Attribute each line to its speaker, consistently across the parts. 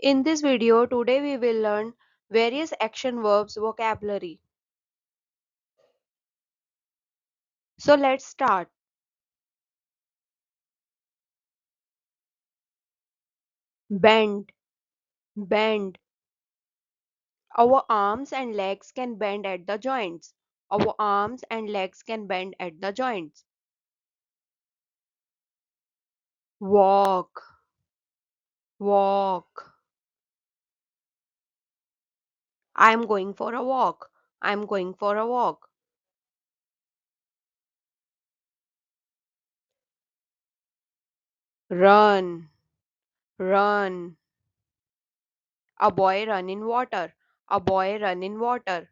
Speaker 1: In this video, today we will learn various action verbs vocabulary. So let's start. Bend, bend. Our arms and legs can bend at the joints. Our arms and legs can bend at the joints. Walk, walk. I'm going for a walk. I'm going for a walk. Run, run. A boy run in water. A boy run in water.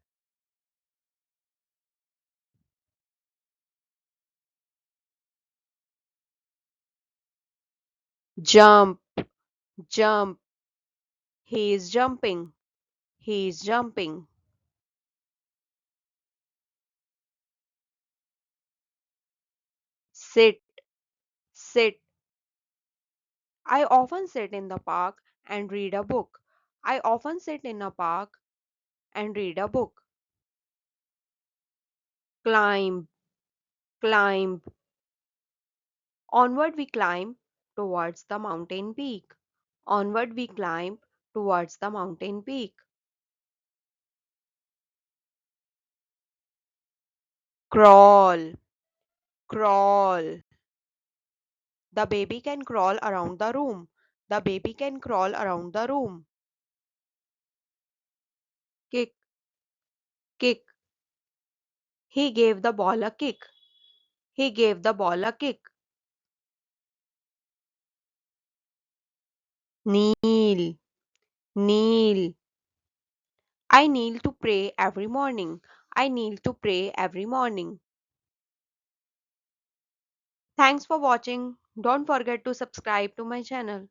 Speaker 1: Jump, jump. He is jumping. He is jumping. Sit, sit. I often sit in the park and read a book. I often sit in a park and read a book. Climb, climb. Onward we climb towards the mountain peak. Onward we climb towards the mountain peak. Crawl, crawl. The baby can crawl around the room. The baby can crawl around the room. Kick, kick. He gave the ball a kick. He gave the ball a kick. Kneel, kneel. I kneel to pray every morning. I kneel to pray every morning. Thanks for watching. Don't forget to subscribe to my channel.